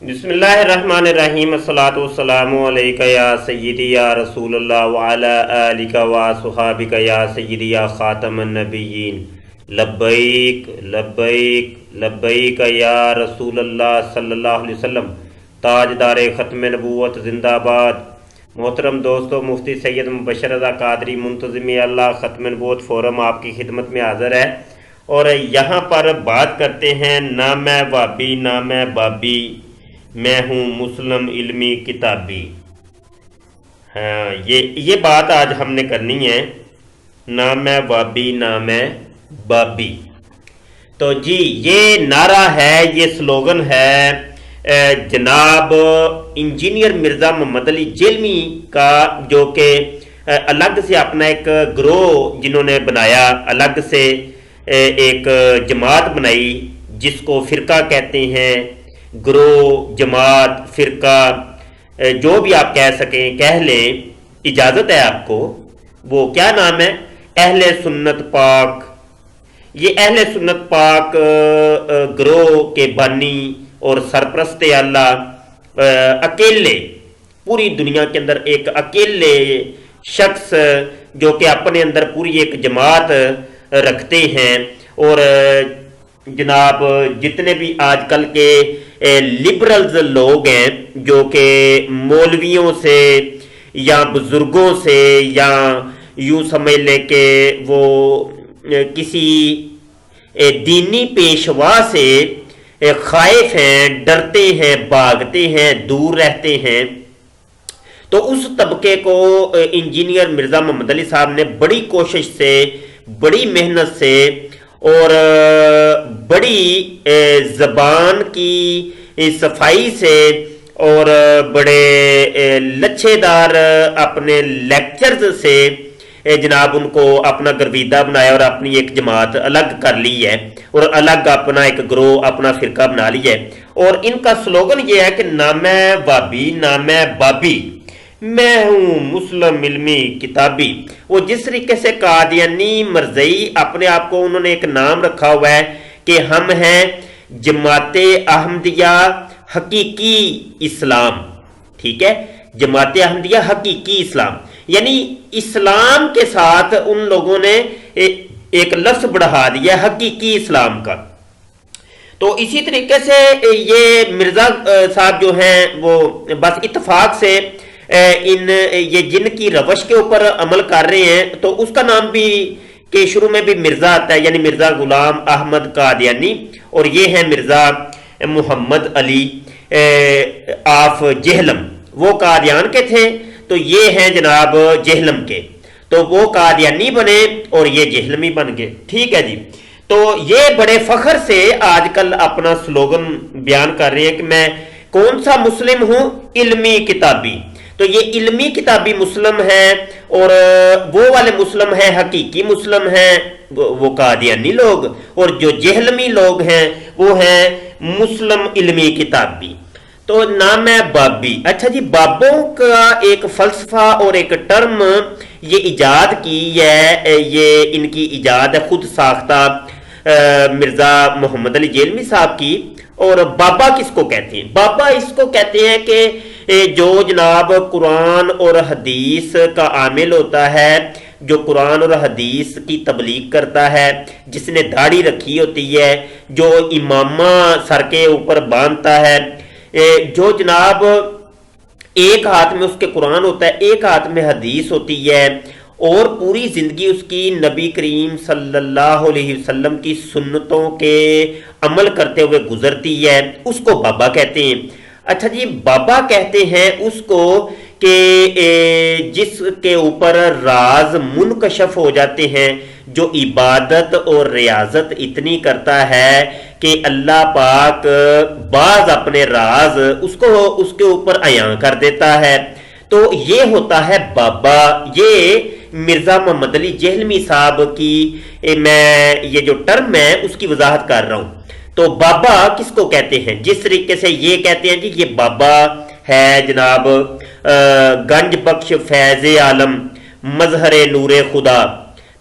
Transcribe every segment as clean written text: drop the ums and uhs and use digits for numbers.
بسم اللہ الرحمن الرحیم، الصلاۃ والسلام علیک یا سیدی یا رسول اللہ وعلی آلک وصحابک یا سیدی یا خاتم النبیین، لبیک لبیک لبیک یا رسول اللہ صلی اللہ علیہ وسلم، تاجدار ختم نبوت زندہ باد۔ محترم دوستو، مفتی سید مبشر رضا قادری منتظم اللہ ختم نبوت فورم آپ کی خدمت میں حاضر ہے، اور یہاں پر بات کرتے ہیں نہ میں وابی نہ میں بابی، میں ہوں مسلم علمی کتابی۔ ہاں، یہ بات آج ہم نے کرنی ہے، نہ میں وابی نہ میں بابی۔ تو جی، یہ نعرہ ہے، یہ سلوگن ہے جناب انجینئر مرزا محمد علی جیلمی کا، جو کہ الگ سے اپنا ایک گروہ جنہوں نے بنایا، الگ سے ایک جماعت بنائی جس کو فرقہ کہتے ہیں، گروہ، جماعت، فرقہ، جو بھی آپ کہہ سکیں کہہ لیں، اجازت ہے آپ کو۔ وہ کیا نام ہے؟ اہل سنت پاک۔ یہ اہل سنت پاک گروہ کے بانی اور سرپرست اللہ اکیلے پوری دنیا کے اندر ایک اکیلے شخص جو کہ اپنے اندر پوری ایک جماعت رکھتے ہیں، اور جناب جتنے بھی آج کل کے لبرلز لوگ ہیں جو کہ مولویوں سے یا بزرگوں سے یا یوں سمجھ لیں کہ وہ کسی دینی پیشوا سے خائف ہیں، ڈرتے ہیں، بھاگتے ہیں، دور رہتے ہیں، تو اس طبقے کو انجینئر مرزا محمد علی صاحب نے بڑی کوشش سے، بڑی محنت سے اور بڑی زبان کی صفائی سے اور بڑے لچھے دار اپنے لیکچرز سے جناب ان کو اپنا گرویدہ بنایا اور اپنی ایک جماعت الگ کر لی ہے، اور الگ اپنا ایک گروہ، اپنا فرقہ بنا لی ہے۔ اور ان کا سلوگن یہ ہے کہ نہ میں وابی نہ میں بابی، میں ہوں مسلم علمی کتابی۔ وہ جس طریقے سے قادیانی مرزئی اپنے آپ کو انہوں نے ایک نام رکھا ہوا ہے کہ ہم ہیں جماعت احمدیہ حقیقی اسلام، ٹھیک ہے، جماعت احمدیہ حقیقی اسلام، یعنی اسلام کے ساتھ ان لوگوں نے ایک لفظ بڑھا دیا حقیقی اسلام کا۔ تو اسی طریقے سے یہ مرزا صاحب جو ہیں وہ بس اتفاق سے یہ جن کی روش کے اوپر عمل کر رہے ہیں، تو اس کا نام بھی کہ شروع میں بھی مرزا آتا ہے، یعنی مرزا غلام احمد قادیانی، اور یہ ہے مرزا محمد علی آف جہلم۔ وہ قادیان کے تھے تو یہ ہیں جناب جہلم کے، تو وہ قادیانی بنے اور یہ جہلمی بن گئے، ٹھیک ہے جی۔ تو یہ بڑے فخر سے آج کل اپنا سلوگن بیان کر رہے ہیں کہ میں کون سا مسلم ہوں؟ علمی کتابی۔ تو یہ علمی کتابی مسلم ہیں، اور وہ والے مسلم ہیں حقیقی مسلم ہیں وہ قادیانی لوگ، اور جو جہلمی لوگ ہیں وہ ہیں مسلم علمی کتابی۔ تو نام ہے بابی۔ اچھا جی، بابوں کا ایک فلسفہ اور ایک ٹرم یہ ایجاد کی ہے، یہ ان کی ایجاد ہے خود ساختہ مرزا محمد علی جیلمی صاحب کی۔ اور بابا کس کو کہتے ہیں؟ بابا اس کو کہتے ہیں کہ جو جناب قرآن اور حدیث کا عامل ہوتا ہے، جو قرآن اور حدیث کی تبلیغ کرتا ہے، جس نے داڑھی رکھی ہوتی ہے، جو امامہ سر کے اوپر باندھتا ہے، جو جناب ایک ہاتھ میں اس کے قرآن ہوتا ہے، ایک ہاتھ میں حدیث ہوتی ہے، اور پوری زندگی اس کی نبی کریم صلی اللہ علیہ وسلم کی سنتوں کے عمل کرتے ہوئے گزرتی ہے، اس کو بابا کہتے ہیں۔ اچھا جی، بابا کہتے ہیں اس کو کہ جس کے اوپر راز منکشف ہو جاتے ہیں، جو عبادت اور ریاضت اتنی کرتا ہے کہ اللہ پاک بعض اپنے راز اس کے اوپر عیاں کر دیتا ہے، تو یہ ہوتا ہے بابا۔ یہ مرزا محمد علی جہلمی صاحب کی میں یہ جو ٹرم ہے اس کی وضاحت کر رہا ہوں۔ تو بابا کس کو کہتے ہیں؟ جس طریقے سے یہ کہتے ہیں جی یہ بابا ہے جناب گنج بخش فیض عالم، مظہر نور خدا،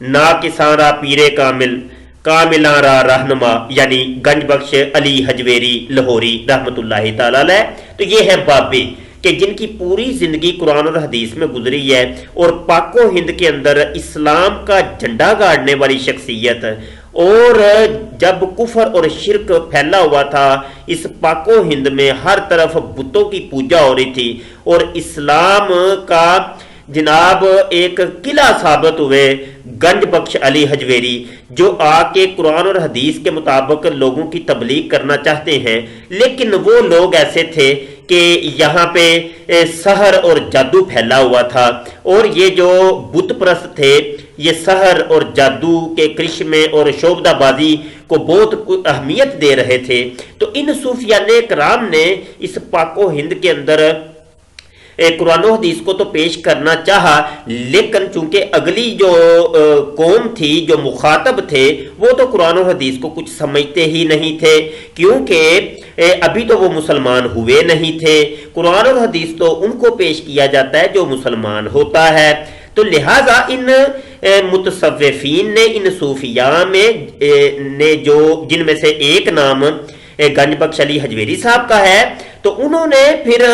نا کساں را پیر کامل، کاملاں راہ رہنما یعنی گنج بخش علی حجویری لاہوری رحمۃ اللہ تعالی علیہ. تو یہ ہے بابے کہ جن کی پوری زندگی قرآن اور حدیث میں گزری ہے اور پاک و ہند کے اندر اسلام کا جھنڈا گاڑنے والی شخصیت. اور جب کفر اور شرک پھیلا ہوا تھا اس پاک و ہند میں ہر طرف بتوں کی پوجا ہو رہی تھی اور اسلام کا جناب ایک قلعہ ثابت ہوئے گنج بخش علی حجویری جو آ کے قرآن اور حدیث کے مطابق لوگوں کی تبلیغ کرنا چاہتے ہیں. لیکن وہ لوگ ایسے تھے کہ یہاں پہ سحر اور جادو پھیلا ہوا تھا اور یہ جو بت پرست تھے یہ سحر اور جادو کے کرشمے اور شعبدہ بازی کو بہت اہمیت دے رہے تھے. تو ان صوفیان کرام نے اس پاک و ہند کے اندر قرآن و حدیث کو تو پیش کرنا چاہا لیکن چونکہ اگلی جو قوم تھی جو مخاطب تھے وہ تو قرآن و حدیث کو کچھ سمجھتے ہی نہیں تھے کیونکہ ابھی تو وہ مسلمان ہوئے نہیں تھے. قرآن اور حدیث تو ان کو پیش کیا جاتا ہے جو مسلمان ہوتا ہے. تو لہٰذا ان متصوفین نے ان صوفیاء میں نے جو جن میں سے ایک نام گنج بخش علی حجویری صاحب کا ہے تو انہوں نے پھر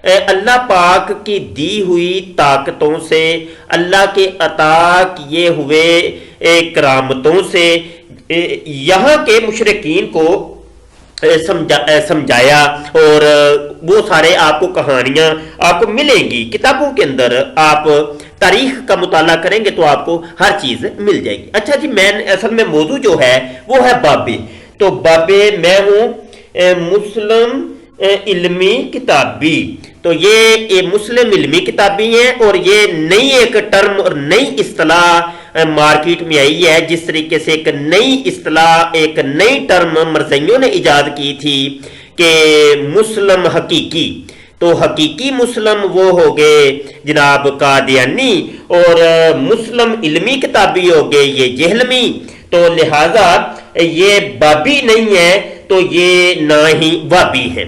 اللہ پاک کی دی ہوئی طاقتوں سے اللہ کے عطا کیے ہوئے کرامتوں سے یہاں کے مشرکین کو سمجھایا. اور وہ سارے آپ کو کہانیاں آپ کو ملیں گی کتابوں کے اندر. آپ تاریخ کا مطالعہ کریں گے تو آپ کو ہر چیز مل جائے گی. اچھا جی میں اصل میں موضوع جو ہے وہ ہے بابے. تو بابے میں ہوں مسلم علمی کتابی. تو یہ مسلم علمی کتابی ہیں اور یہ نئی ایک ٹرم اور نئی اصطلاح مارکیٹ میں آئی ہے. جس طریقے سے ایک نئی اصطلاح ایک نئی ٹرم مرزائیوں نے ایجاد کی تھی کہ مسلم حقیقی. تو حقیقی مسلم وہ ہو گئے جناب قادیانی اور مسلم علمی کتابی ہو گئے یہ جہلمی. تو لہذا یہ بابی نہیں ہے تو یہ نہ ہی وابی ہے.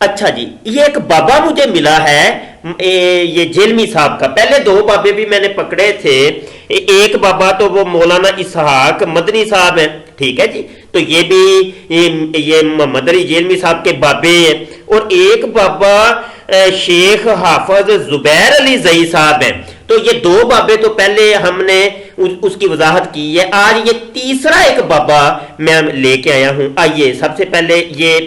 اچھا جی یہ ایک بابا مجھے ملا ہے یہ جیلمی صاحب کا. پہلے دو بابے بھی میں نے پکڑے تھے. ایک بابا تو وہ مولانا اسحاق مدنی صاحب ہیں ٹھیک ہے جی. تو یہ بھی یہ محمد علی جیلمی صاحب کے بابے ہیں. اور ایک بابا شیخ حافظ زبیر علی زئی صاحب ہیں. تو یہ دو بابے تو پہلے ہم نے اس کی وضاحت کی ہے. آج یہ تیسرا ایک بابا میں لے کے آیا ہوں. آئیے سب سے پہلے یہ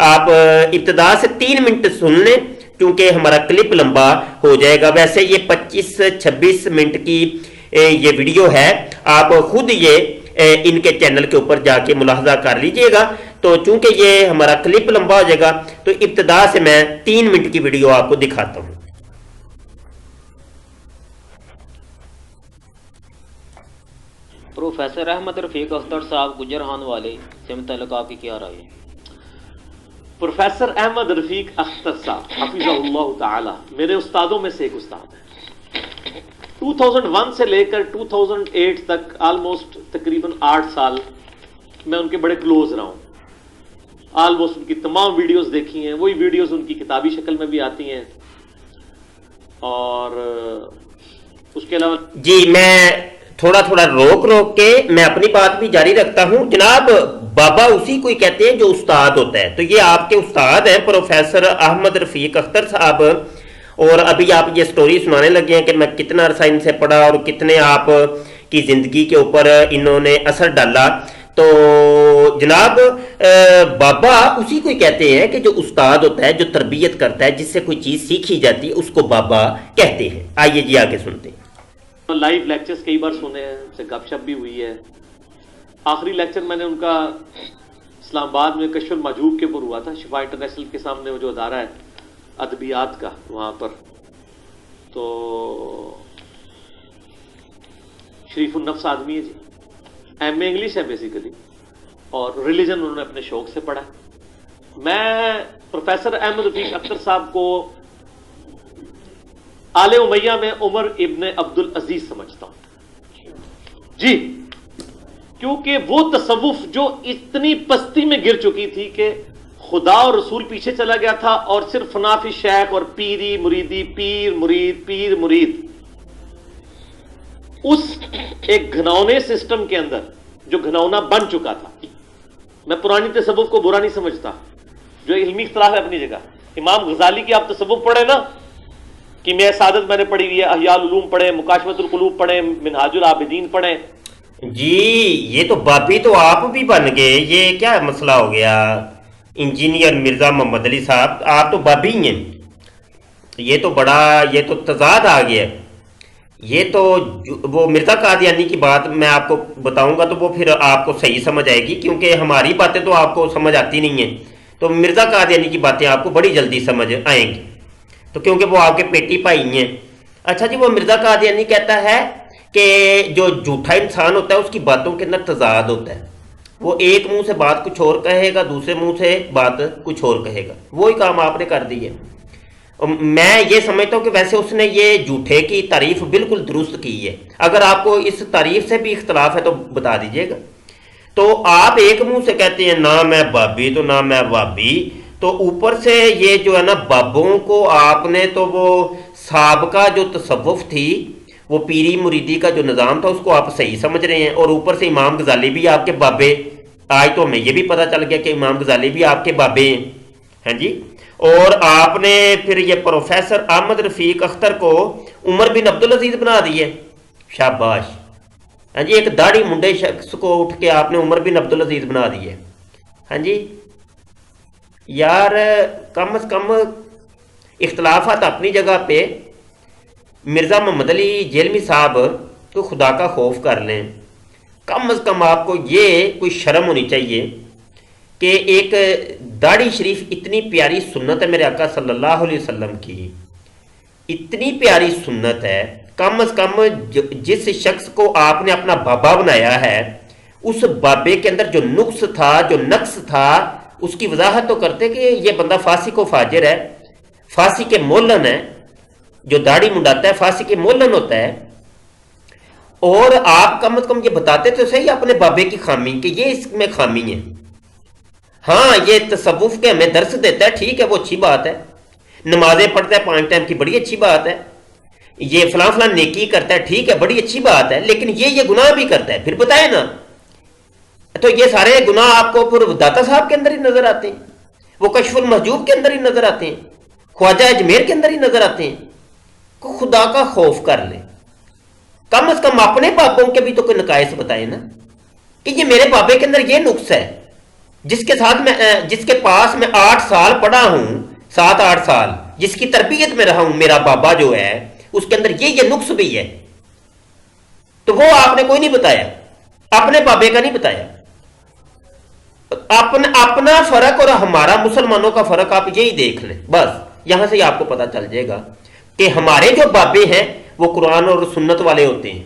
آپ ابتدا سے 3 منٹ سن لیں کیونکہ ہمارا کلپ لمبا ہو جائے گا. ویسے یہ 25-26 منٹ کی یہ ویڈیو ہے. آپ خود یہ ان کے چینل کے اوپر جا کے ملاحظہ کر لیجئے گا. تو چونکہ یہ ہمارا کلپ لمبا ہو جائے گا تو ابتدا سے میں 3 منٹ کی ویڈیو آپ کو دکھاتا ہوں. پروفیسر احمد رفیق اختر صاحب گجرہان والے سے متعلق آپ کی کیا رائے ہے؟ پروفیسر احمد رفیق اختر صاحب حفظہ اللہ تعالی میرے استادوں میں سے ایک استاد ہے. 2001 سے لے کر 2008 تک آلموسٹ تقریباً 8 سال میں ان کے بڑے کلوز رہا ہوں. آلموسٹ ان کی تمام ویڈیوز دیکھی ہیں. وہی ویڈیوز ان کی کتابی شکل میں بھی آتی ہیں. اور اس کے علاوہ جی میں تھوڑا روک کے میں اپنی بات بھی جاری رکھتا ہوں. جناب بابا اسی کو ہی کہتے ہیں جو استاد ہوتا ہے. تو یہ آپ کے استاد ہیں پروفیسر احمد رفیق اختر صاحب. اور ابھی آپ یہ سٹوری سنانے لگے ہیں کہ میں کتنا عرصہ ان سے پڑھا اور کتنے آپ کی زندگی کے اوپر انہوں نے اثر ڈالا. تو جناب بابا اسی کو ہی کہتے ہیں کہ جو استاد ہوتا ہے جو تربیت کرتا ہے جس سے کوئی چیز سیکھی جاتی ہے اس کو بابا کہتے ہیں. آئیے جی آگے سنتے ہیں. لائیو لیکچرز کئی بار سنے ہیں. ان سے گپ شپ بھی ہوئی ہے. آخری لیکچر میں نے ان کا اسلام آباد میں کشف المحجوب کے اوپر ہوا تھا. شفا انٹرنیشنل کے سامنے وہ جو ادارہ ہے ادبیات کا وہاں پر. تو شریف النفس آدمی ہے جی. ایم اے انگلش ہے بیسیکلی اور ریلیجن انہوں نے اپنے شوق سے پڑھا. میں پروفیسر احمد رفیق اختر صاحب کو آل امیہ میں عمر ابن عبد العزیز سمجھتا ہوں جی. کیونکہ وہ تصوف جو اتنی پستی میں گر چکی تھی کہ خدا اور رسول پیچھے چلا گیا تھا اور صرف فنافی شیخ اور پیری مریدی پیر مرید پیر مرید اس ایک گھنونے سسٹم کے اندر جو گھنونا بن چکا تھا. میں پرانی تصوف کو برا نہیں سمجھتا, جو علمی اختلاف ہے اپنی جگہ. امام غزالی کی آپ تصوف پڑھیں نا, کہ میں سعادت میں نے پڑھی ہوئی ہے, احیاء العلوم پڑھیں, مکاشفۃ القلوب پڑھیں, منہاج العابدین پڑھیں. جی یہ تو بابی تو آپ بھی بن گئے, یہ کیا مسئلہ ہو گیا؟ انجینئر مرزا محمد علی صاحب آپ تو بابی ہی ہیں. یہ تو بڑا, یہ تو تضاد آ گیا. یہ تو وہ مرزا قادیانی کی بات میں آپ کو بتاؤں گا تو وہ پھر آپ کو صحیح سمجھ آئے گی, کیونکہ ہماری باتیں تو آپ کو سمجھ آتی نہیں ہیں. تو مرزا قادیانی کی باتیں آپ کو بڑی جلدی سمجھ آئیں گی, تو کیونکہ وہ آپ کے پیٹی بھائی ہیں. اچھا جی, وہ مرزا قادیانی کہتا ہے کہ جو جھوٹا انسان ہوتا ہے اس کی باتوں کے اندر تضاد ہوتا ہے. وہ ایک منہ سے بات کچھ اور کہے گا, دوسرے منہ سے بات کچھ اور کہے گا. وہی کام آپ نے کر دی ہے. میں یہ سمجھتا ہوں کہ ویسے اس نے یہ جھوٹے کی تعریف بالکل درست کی ہے. اگر آپ کو اس تعریف سے بھی اختلاف ہے تو بتا دیجئے گا. تو آپ ایک منہ سے کہتے ہیں نہ میں بابی تو نہ میں وابی, تو اوپر سے یہ جو ہے نا بابوں کو آپ نے تو وہ سابقہ جو تصوف تھی, وہ پیری مریدی کا جو نظام تھا, اس کو آپ صحیح سمجھ رہے ہیں. اور اوپر سے امام غزالی بھی آپ کے بابے, آج تو ہمیں یہ بھی پتہ چل گیا کہ امام غزالی بھی آپ کے بابے ہیں. ہاں جی, اور آپ نے پھر یہ پروفیسر احمد رفیق اختر کو عمر بن عبدالعزیز بنا دیے. شاباش. ہاں جی, ایک داڑھی منڈے شخص کو اٹھ کے آپ نے عمر بن عبدالعزیز بنا دیے. ہاں جی یار, کم از کم اختلافات اپنی جگہ پہ. مرزا محمد علی جیلمی صاحب تو خدا کا خوف کر لیں. کم از کم آپ کو یہ کوئی شرم ہونی چاہیے کہ ایک داڑھی شریف اتنی پیاری سنت ہے میرے آقا صلی اللہ علیہ وسلم کی, اتنی پیاری سنت ہے. کم از کم جس شخص کو آپ نے اپنا بابا بنایا ہے, اس بابے کے اندر جو نقص تھا, جو نقص تھا, اس کی وضاحت تو کرتے کہ یہ بندہ فاسق و فاجر ہے, فاسق کے مولن ہے. جو داڑھی منڈاتا ہے فاسق کے مولن ہوتا ہے. اور آپ کم از کم یہ بتاتے تو صحیح اپنے بابے کی خامی کہ یہ اس میں خامی ہے. ہاں یہ تصوف کے ہمیں درس دیتا ہے, ٹھیک ہے, وہ اچھی بات ہے. نمازیں پڑھتا ہے 5 ٹائم کی, بڑی اچھی بات ہے. یہ فلاں فلاں نیکی کرتا ہے, ٹھیک ہے, بڑی اچھی بات ہے. لیکن یہ گناہ بھی کرتا ہے, پھر بتائیں نا. تو یہ سارے گناہ آپ کو پھر داتا صاحب کے اندر ہی نظر آتے ہیں, وہ کشف المحجوب کے اندر ہی نظر آتے ہیں, خواجہ اجمیر کے اندر ہی نظر آتے ہیں. کو خدا کا خوف کر لیں. کم از کم اپنے بابوں کے بھی تو کوئی نقائص بتائیں نا, کہ یہ میرے بابے کے اندر یہ نقص ہے, جس کے ساتھ میں, جس کے پاس میں 8 سال پڑھا ہوں, 7-8 سال جس کی تربیت میں رہا ہوں, میرا بابا جو ہے اس کے اندر یہ نقص بھی ہے. تو وہ آپ نے کوئی نہیں بتایا, اپنے بابے کا نہیں بتایا. اپنا فرق اور ہمارا مسلمانوں کا فرق آپ یہی دیکھ لیں, بس یہاں سے آپ کو پتا چل جائے گا کہ ہمارے جو بابے ہیں وہ قرآن اور سنت والے ہوتے ہیں,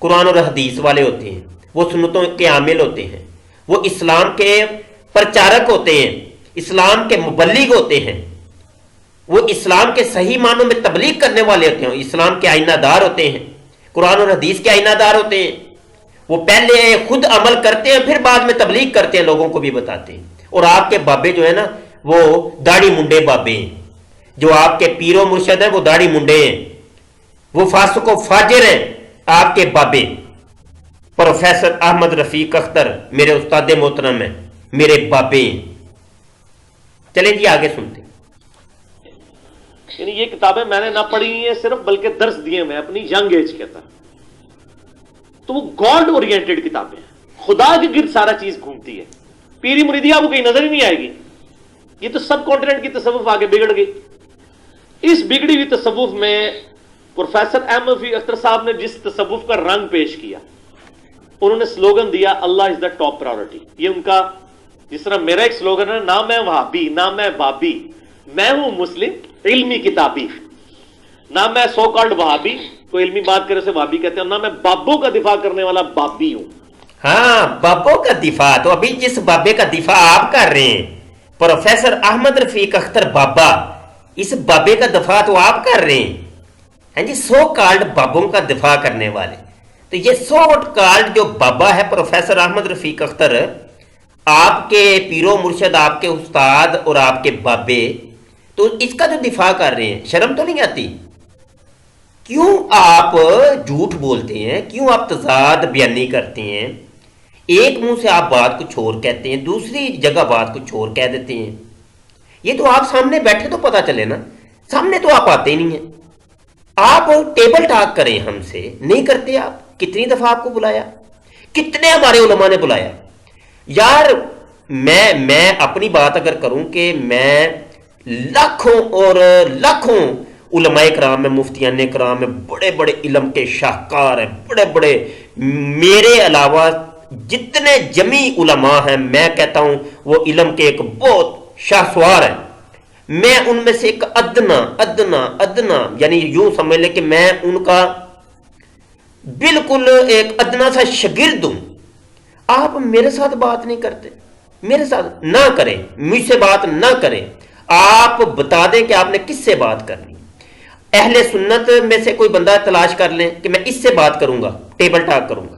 قرآن اور حدیث والے ہوتے ہیں, وہ سنتوں کے عامل ہوتے ہیں, وہ اسلام کے پرچارک ہوتے ہیں, اسلام کے مبلغ ہوتے ہیں, وہ اسلام کے صحیح معنوں میں تبلیغ کرنے والے ہوتے ہیں, اسلام کے آئینہ دار ہوتے ہیں, قرآن اور حدیث کے آئینہ دار ہوتے ہیں. وہ پہلے خود عمل کرتے ہیں, پھر بعد میں تبلیغ کرتے ہیں, لوگوں کو بھی بتاتے ہیں. اور آپ کے بابے جو ہے نا وہ داڑھی منڈے بابے ہیں, جو آپ کے پیر و مرشد ہیں وہ داڑھی منڈے ہیں, وہ فاسق و فاجر ہیں آپ کے بابے. پروفیسر احمد رفیق اختر میرے استاد محترم ہیں, میرے بابے ہیں. چلیں جی آگے سنتے. یعنی یہ کتابیں میں نے نہ پڑھی ہیں صرف, بلکہ درس دیے میں اپنی ینگ ایج کے اندر. تو وہ گاڈ اورینٹڈ کتابیں ہیں, خدا کے گرد سارا چیز گھومتی ہے. پیری مریدی آپ کو کہیں نظر ہی نہیں آئے گی. یہ تو سب کانٹیننٹ کی تصوف آگے بگڑ گئی. اس بگڑی ہوئی تصوف میں پروفیسر احمد رفیق اختر صاحب نے جس تصوف کا رنگ پیش کیا, انہوں نے سلوگن دیا اللہ از دا ٹاپ پرائورٹی. یہ ان کا, جس طرح میرا ایک سلوگن ہے, نہ میں وہابی نہ میں بابی, میں ہوں مسلم علمی کتابی. نہ میں سو کالڈ وہابی, کوئی علمی بات کرے سے وہابی کہتے ہیں, نہ میں بابوں کا دفاع کرنے والا بابی ہوں. ہاں بابوں کا دفاع, تو ابھی جس بابے کا دفاع آپ کر رہے ہیں پروفیسر احمد رفیق اختر بابا, اس بابے کا دفاع تو آپ کر رہے ہیں. ہاں جی, سو کالڈ بابوں کا دفاع کرنے والے. تو یہ سو کالڈ جو بابا ہے پروفیسر احمد رفیق اختر, آپ کے پیرو مرشد, آپ کے استاد اور آپ کے بابے, تو اس کا جو دفاع کر رہے ہیں, شرم تو نہیں آتی؟ کیوں آپ جھوٹ بولتے ہیں, کیوں آپ تضاد بیانی کرتے ہیں؟ ایک منہ سے آپ بات کچھ اور کہتے ہیں، دوسری جگہ بات کچھ اور کہہ دیتے ہیں. یہ تو آپ سامنے بیٹھے تو پتا چلے نا، سامنے تو آپ آتے ہی نہیں ہیں. آپ ٹیبل ٹاک کریں ہم سے، نہیں کرتے آپ. کتنی دفعہ آپ کو بلایا، کتنے ہمارے علماء نے بلایا. یار میں اپنی بات اگر کروں کہ میں لاکھوں اور لاکھوں علماء کرام میں، مفتیان کرام میں، بڑے بڑے علم کے شاہکار ہیں، بڑے بڑے میرے علاوہ جتنے جمی علماء ہیں، میں کہتا ہوں وہ علم کے ایک بہت شاہسوار ہیں. میں ان میں سے ایک ادنا یعنی یوں سمجھ لے کہ میں ان کا بالکل ایک ادنا سا شاگرد ہوں. آپ میرے ساتھ بات نہیں کرتے، میرے ساتھ نہ کریں، مجھ سے بات نہ کریں. آپ بتا دیں کہ آپ نے کس سے بات کرنی. اہل سنت میں سے کوئی بندہ تلاش کر لیں کہ میں اس سے بات کروں گا، ٹیبل ٹاک کروں گا.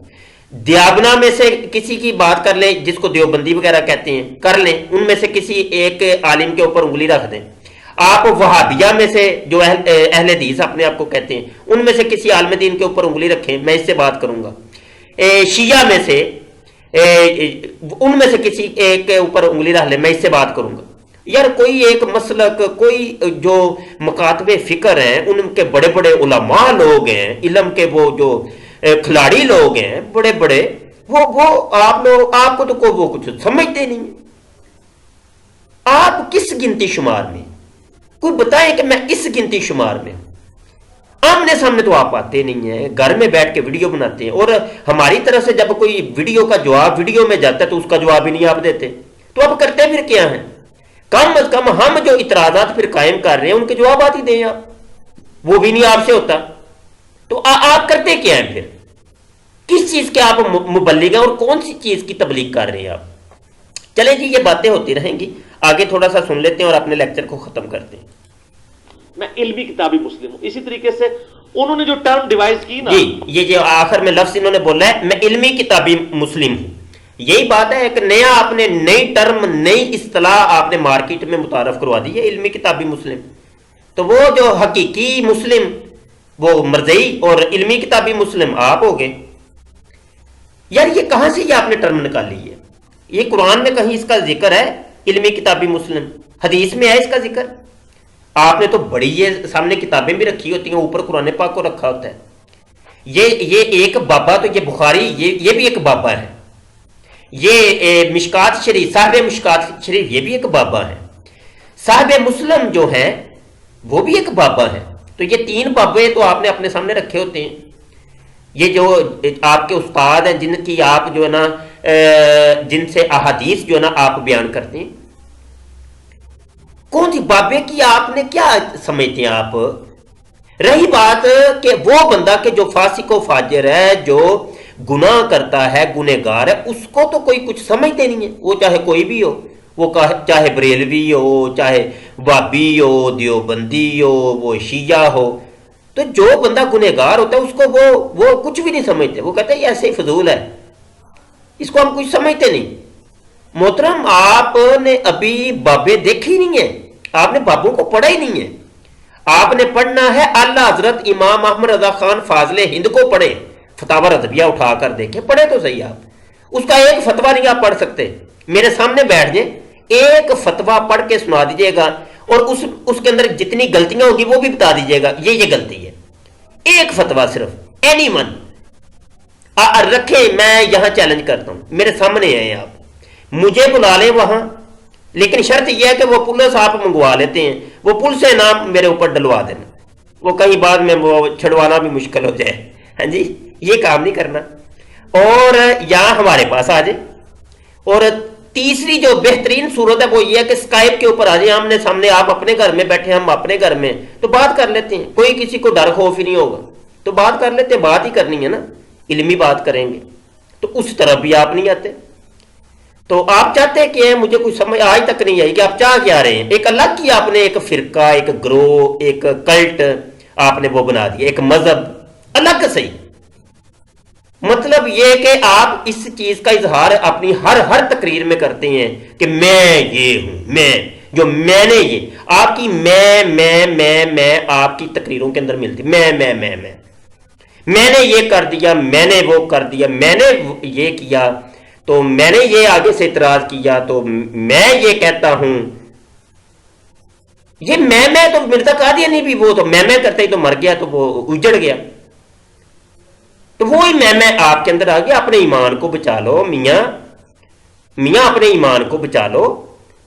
دیابنا میں سے کسی کی بات کر لیں، جس کو دیوبندی وغیرہ کہتے ہیں، کر لیں. ان میں سے کسی ایک عالم کے اوپر انگلی رکھ دیں. آپ وہابیہ میں سے جو اہل حدیث اپنے آپ کو کہتے ہیں، ان میں سے کسی عالم دین کے اوپر انگلی رکھیں، میں اس سے بات کروں گا. شیعہ میں سے ان میں سے کسی ایک کے اوپر انگلی رکھ لیں، میں اس سے بات کروں گا. یار کوئی ایک مسلک، کوئی جو مکاتب فکر ہیں، ان کے بڑے بڑے علماء لوگ ہیں، علم کے وہ جو کھلاڑی لوگ ہیں بڑے بڑے، وہ آپ کو تو کوئی وہ کچھ سمجھتے نہیں. آپ کس گنتی شمار میں، کوئی بتائیں کہ میں اس گنتی شمار میں. آمنے سامنے تو آپ آتے نہیں ہیں، گھر میں بیٹھ کے ویڈیو بناتے ہیں. اور ہماری طرف سے جب کوئی ویڈیو کا جواب ویڈیو میں جاتا ہے تو اس کا جواب ہی نہیں آپ دیتے. تو آپ کرتے پھر کیا ہیں؟ کم از کم ہم جو اعتراضات پھر قائم کر رہے ہیں ان کے جوابات ہی دیں آپ. وہ بھی نہیں آپ سے ہوتا تو آپ کرتے کیا ہیں پھر؟ کس چیز کے آپ مبلغ ہیں اور کون سی چیز کی تبلیغ کر رہے ہیں آپ؟ چلیں جی، یہ باتیں ہوتی رہیں گی. آگے تھوڑا سا سن لیتے ہیں اور اپنے لیکچر کو ختم کرتے ہیں. میں علمی کتابی مسلم ہوں. اسی طریقے سے انہوں نے جو ٹرم ڈیوائز کی نا، جی یہ جو آخر میں لفظ انہوں نے بولا ہے، میں علمی کتابی مسلم ہوں، یہی بات ہے. ایک نیا آپ نے نئی ٹرم، نئی اصطلاح آپ نے مارکیٹ میں متعارف کروا دی ہے، علمی کتابی مسلم. تو وہ جو حقیقی مسلم وہ مرزئی اور علمی کتابی مسلم آپ ہو گئے. یار یہ کہاں سے یہ آپ نے ٹرم نکالی ہے؟ یہ قرآن میں کہیں اس کا ذکر ہے علمی کتابی مسلم؟ حدیث میں ہے اس کا ذکر؟ آپ نے تو بڑی یہ سامنے کتابیں بھی رکھی ہوتی ہیں، اوپر قرآن پاک کو رکھا ہوتا ہے. یہ ایک بابا، تو یہ بخاری یہ بھی ایک بابا ہے. یہ مشکات شریف، صاحب مشکات شریف، یہ بھی ایک بابا ہے. صاحب مسلم جو ہیں وہ بھی ایک بابا ہے. تو یہ تین بابے تو آپ نے اپنے سامنے رکھے ہوتے ہیں. یہ جو آپ کے استاد ہیں، جن کی آپ جو ہے نا جن سے احادیث جو ہے نا آپ بیان کرتے ہیں، کون سی بابے کی آپ نے کیا سمجھتے ہیں آپ؟ رہی بات کہ وہ بندہ کہ جو فاسق و فاجر ہے، جو گناہ کرتا ہے، گنہگار ہے، اس کو تو کوئی کچھ سمجھتے نہیں ہے. وہ چاہے کوئی بھی ہو، وہ چاہے بریلوی ہو، چاہے وابی ہو، دیوبندی ہو، وہ شیعہ ہو. تو جو بندہ گنہگار ہوتا ہے اس کو وہ کچھ بھی نہیں سمجھتے. وہ کہتے ہیں یہ ایسے ہی فضول ہے، اس کو ہم کچھ سمجھتے نہیں. محترم آپ نے ابھی بابے دیکھے ہی نہیں ہیں، آپ نے بابوں کو پڑھا ہی نہیں ہے. آپ نے پڑھنا ہے اعلیٰ حضرت امام احمد رضا خان فاضل ہند کو پڑھیں، فتاوی رضویہ اٹھا کر دیکھیں، پڑھے تو صحیح. آپ اس کا ایک فتویٰ نہیں آپ پڑھ سکتے. میرے سامنے بیٹھ جائیں، ایک فتویٰ پڑھ کے سنا دیجیے گا اور اس کے اندر جتنی غلطیاں ہوگی وہ بھی بتا دیجیے گا، یہ غلطی ہے. ایک فتویٰ صرف، اینی ون رکھیں. میں یہاں چیلنج کرتا ہوں، میرے سامنے ہیں آپ، مجھے بلا لیں وہاں، لیکن شرط یہ ہے کہ وہ پولیس آپ منگوا لیتے ہیں، وہ پل سے نام میرے اوپر ڈلوا دینا، وہ کہیں بعد میں وہ چھڑوانا بھی مشکل ہو جائے. ہاں جی، یہ کام نہیں کرنا. اور یہاں ہمارے پاس آ جائے. اور تیسری جو بہترین صورت ہے وہ یہ ہے کہ اسکائپ کے اوپر آ جائیں، آمنے سامنے. آپ اپنے گھر میں بیٹھے، ہم اپنے گھر میں، تو بات کر لیتے ہیں. کوئی کسی کو ڈر خوف ہی نہیں ہوگا، تو بات کر لیتے ہیں. بات ہی کرنی ہے نا، علمی بات کریں گے. تو اس طرح بھی آپ نہیں آتے. تو آپ چاہتے کہ مجھے کوئی سمجھ آج تک نہیں آئی کہ آپ چاہ کیا رہے ہیں. ایک الگ کی آپ نے ایک فرقہ، ایک گروہ، ایک کلٹ آپ نے وہ بنا دیا، ایک مذہب الگ صحیح. مطلب یہ کہ آپ اس چیز کا اظہار اپنی ہر تقریر میں کرتے ہیں کہ میں یہ ہوں، میں نے یہ آپ کی میں آپ کی تقریروں کے اندر ملتی. میں نے یہ کر دیا، میں نے وہ کر دیا، میں نے یہ کیا. تو میں نے یہ آگے سے اعتراض کیا، تو میں یہ کہتا ہوں یہ میں تو مرزا قادیانی بھی وہ تو میں کرتے ہی تو مر گیا، تو وہ اجڑ گیا، تو وہی میں آپ کے اندر آ گیا۔ اپنے ایمان کو بچا لو میاں اپنے ایمان کو بچا لو۔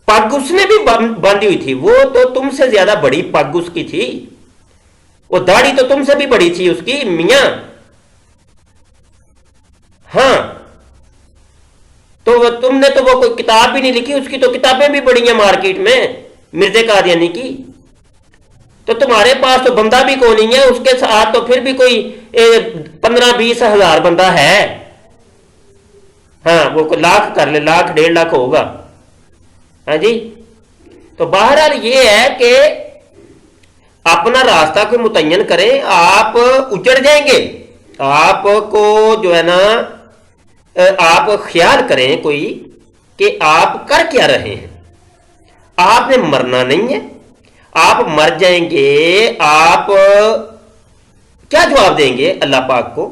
پگ اس نے بھی باندھی ہوئی تھی، وہ تو تم سے زیادہ بڑی پگ اس کی تھی، وہ داڑھی تو تم سے بھی بڑی تھی اس کی میاں۔ ہاں تو تم نے تو وہ کوئی کتاب بھی نہیں لکھی، اس کی تو کتابیں بھی بڑی ہیں مارکیٹ میں مرزا قادیانی کی، تو تمہارے پاس تو بندہ بھی کوئی نہیں ہے، اس کے ساتھ تو پھر بھی کوئی 15-20 ہزار بندہ ہے، ہاں وہ لاکھ کر لے، 1,00,000-1.5 ہوگا، ہاں جی۔ تو بہرحال یہ ہے کہ اپنا راستہ کوئی متعین کریں، آپ اجڑ جائیں گے، آپ کو جو ہے نا آپ خیال کریں کوئی کہ آپ کر کیا رہے ہیں، آپ نے مرنا نہیں ہے، آپ مر جائیں گے، آپ کیا جواب دیں گے اللہ پاک کو؟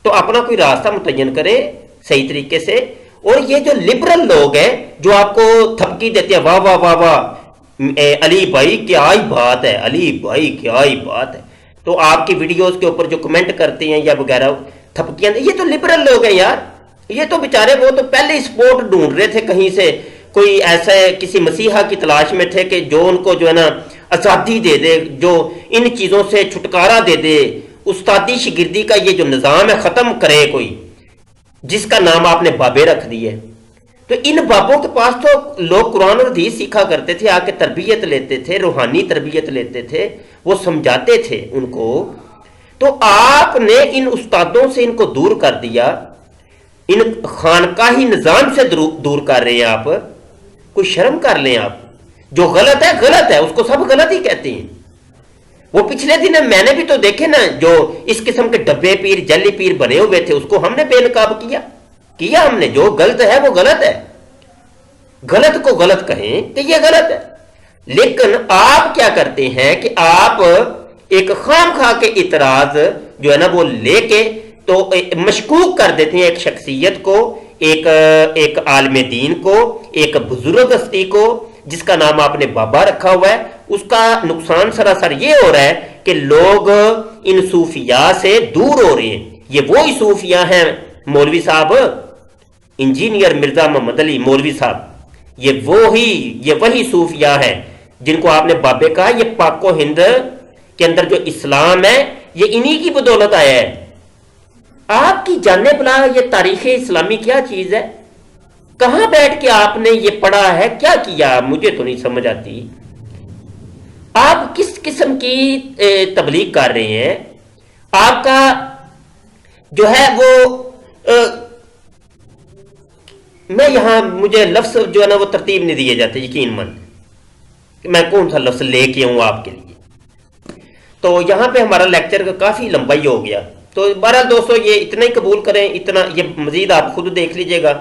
تو اپنا کوئی راستہ متعین کریں صحیح طریقے سے۔ اور یہ جو لبرل لوگ ہیں جو آپ کو تھپکی دیتے ہیں، واہ واہ واہ واہ علی بھائی کیا ہی بات ہے، علی بھائی کیا ہی بات ہے، تو آپ کی ویڈیوز کے اوپر جو کمنٹ کرتے ہیں یا وغیرہ تھپکیاں، یہ تو لبرل لوگ ہیں یار، یہ تو بیچارے وہ تو پہلے ہی سپورٹ ڈھونڈ رہے تھے کہیں سے، کوئی ایسا کسی مسیحا کی تلاش میں تھے کہ جو ان کو جو ہے نا آزادی دے دے، جو ان چیزوں سے چھٹکارا دے دے، استادی شاگردی کا یہ جو نظام ہے ختم کرے کوئی، جس کا نام آپ نے بابے رکھ دی ہے۔ تو ان بابوں کے پاس تو لوگ قرآن اور حدیث سیکھا کرتے تھے، آ کے تربیت لیتے تھے، روحانی تربیت لیتے تھے، وہ سمجھاتے تھے ان کو۔ تو آپ نے ان استادوں سے ان کو دور کر دیا، ان خانقاہی نظام سے دور کر رہے ہیں آپ، کوئی شرم کر لیں آپ، جو غلط ہے اس کو سب غلط ہی کہتے ہیں۔ وہ پچھلے دن میں نے بھی تو دیکھے نا، جو اس قسم کے ڈبے پیر جلی پیر بنے ہوئے تھے، اس کو ہم نے بے نقاب کیا ہم نے، جو غلط ہے وہ غلط ہے، غلط کو غلط کہیں کہ یہ غلط ہے۔ لیکن آپ کیا کرتے ہیں کہ آپ ایک خام خواہ کے اعتراض جو ہے نا وہ لے کے تو مشکوک کر دیتے ہیں ایک شخصیت کو، ایک عالم دین کو، ایک بزرگ ہستی کو جس کا نام آپ نے بابا رکھا ہوا ہے۔ اس کا نقصان سراسر یہ ہو رہا ہے کہ لوگ ان صوفیاء سے دور ہو رہے ہیں۔ یہ وہی صوفیاء ہیں مولوی صاحب، انجینئر مرزا محمد علی مولوی صاحب، یہ وہی صوفیاء ہیں جن کو آپ نے بابے کہا۔ یہ پاک و ہند کے اندر جو اسلام ہے یہ انہی کی بدولت آیا ہے۔ آپ کی جانے بلا یہ تاریخ اسلامی کیا چیز ہے؟ کہاں بیٹھ کے آپ نے یہ پڑھا ہے؟ کیا کیا؟ مجھے تو نہیں سمجھ آتی۔ آپ کس قسم کی تبلیغ کر رہے ہیں؟ آپ کا جو ہے وہ میں یہاں مجھے لفظ جو ہے نا وہ ترتیب نہیں دیے جاتے، یقین من کہ میں کون سا لفظ لے کے آؤں آپ کے لیے۔ تو یہاں پہ ہمارا لیکچر کا کافی لمبائی ہو گیا، تو بہرحال دوستو یہ اتنا ہی قبول کریں، اتنا، یہ مزید آپ خود دیکھ لیجئے گا۔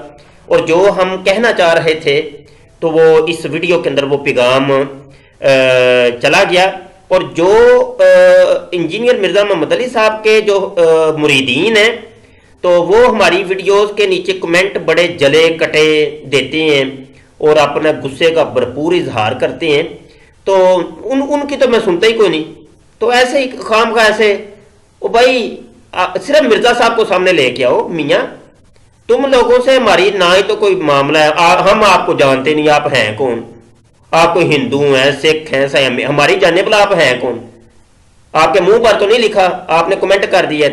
اور جو ہم کہنا چاہ رہے تھے تو وہ اس ویڈیو کے اندر وہ پیغام چلا گیا۔ اور جو انجینئر مرزا محمد علی صاحب کے جو مریدین ہیں تو وہ ہماری ویڈیوز کے نیچے کمنٹ بڑے جلے کٹے دیتے ہیں اور اپنا غصے کا بھرپور اظہار کرتے ہیں، تو ان کی تو میں سنتا ہی کوئی نہیں۔ تو ایسے ہی خام کا ایسے او بھائی صرف مرزا صاحب کو سامنے لے کے آؤ، میاں تم لوگوں سے ہماری نہ ہی تو کوئی معاملہ ہے، ہم آپ کو جانتے نہیں، آپ ہیں کون؟ آپ کوئی ہندو ہیں، سکھ ہیں، ہماری جانے بلا آپ ہیں کون؟ آپ کے منہ پر تو نہیں لکھا، آپ نے کمنٹ کر دیا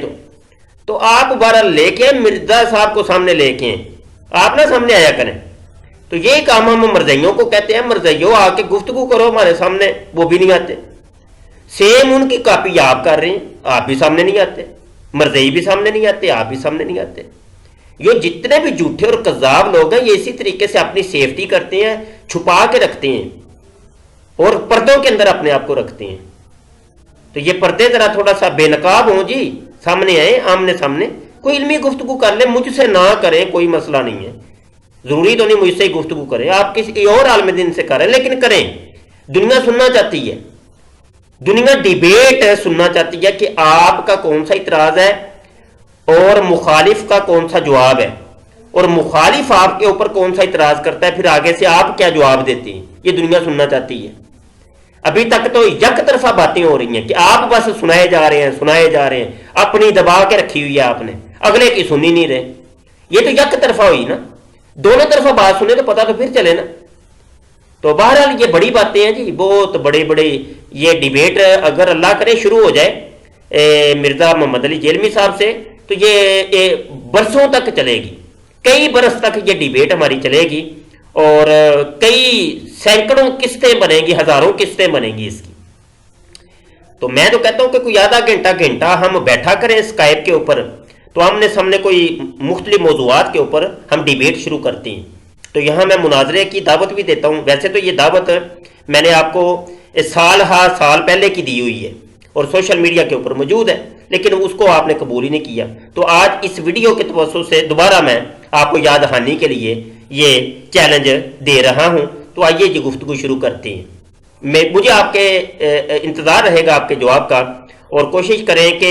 تو آپ بارہ لے کے مرزا صاحب کو سامنے لے کے آپ نہ سامنے آیا کریں۔ تو یہی کام ہم مرزائیوں کو کہتے ہیں، مرزائیوں آ کے گفتگو کرو ہمارے سامنے، وہ بھی نہیں آتے۔ سیم ان کی کاپی آپ کر رہے ہیں، آپ بھی سامنے نہیں آتے، مرزائی بھی سامنے نہیں آتے، آپ بھی سامنے نہیں آتے۔ یہ جتنے بھی جھوٹے اور کذاب لوگ ہیں یہ اسی طریقے سے اپنی سیفٹی کرتے ہیں، چھپا کے رکھتے ہیں اور پردوں کے اندر اپنے آپ کو رکھتے ہیں۔ تو یہ پردے ذرا تھوڑا سا بے نقاب ہوں جی، سامنے آئیں، آمنے سامنے کوئی علمی گفتگو کر لیں، مجھ سے نہ کریں، کوئی مسئلہ نہیں ہے، ضروری تو نہیں مجھ سے ہی گفتگو کریں، آپ کسی اور عالم دین سے کریں، لیکن کریں۔ دنیا سننا چاہتی ہے، دنیا ڈیبیٹ سننا چاہتی ہے کہ آپ کا کون سا اعتراض ہے اور مخالف کا کون سا جواب ہے۔ اور مخالف آپ کے اوپر کون سا اعتراض کرتا ہے، پھر آگے سے آپ کیا جواب دیتے ہیں، یہ دنیا سننا چاہتی ہے۔ ابھی تک تو یک طرفہ باتیں ہو رہی ہیں کہ آپ بس سنائے جا رہے ہیں، اپنی دبا کے رکھی ہوئی ہے آپ نے، اگلے کی سنی نہیں رہے۔ یہ تو یک طرفہ ہوئی نا، دونوں طرفہ بات سنے تو پتہ تو پھر چلے نا۔ تو بہرحال یہ بڑی باتیں ہیں جی، بہت بڑے یہ ڈیبیٹ اگر اللہ کرے شروع ہو جائے مرزا محمد علی جیلمی صاحب سے تو یہ برسوں تک چلے گی، کئی برس تک یہ ڈیبیٹ ہماری چلے گی، اور کئی سینکڑوں قسطیں بنیں گی، ہزاروں قسطیں بنیں گی اس کی۔ تو میں تو کہتا ہوں کہ کوئی آدھا گھنٹہ ہم بیٹھا کریں اسکائپ کے اوپر، تو آمنے سامنے کوئی مختلف موضوعات کے اوپر ہم ڈیبیٹ شروع کرتے ہیں۔ تو یہاں میں مناظرے کی دعوت بھی دیتا ہوں، ویسے تو یہ دعوت میں نے آپ کو سال پہلے کی دی ہوئی ہے اور سوشل میڈیا کے اوپر موجود ہے، لیکن اس کو آپ نے قبول ہی نہیں کیا۔ تو آج اس ویڈیو کے توسط سے دوبارہ میں آپ کو یاد دہانی کے لیے یہ چیلنج دے رہا ہوں۔ تو آئیے یہ گفتگو شروع کرتے ہیں۔ مجھے آپ کے انتظار رہے گا آپ کے جواب کا، اور کوشش کریں کہ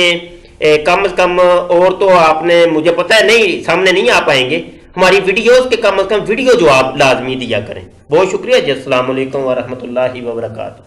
کم از کم، اور تو آپ نے مجھے پتہ ہے نہیں سامنے نہیں آ پائیں گے، ہماری ویڈیوز کے کم از کم ویڈیو جواب لازمی دیا کریں۔ بہت شکریہ جی، السلام علیکم ورحمۃ اللہ وبرکاتہ۔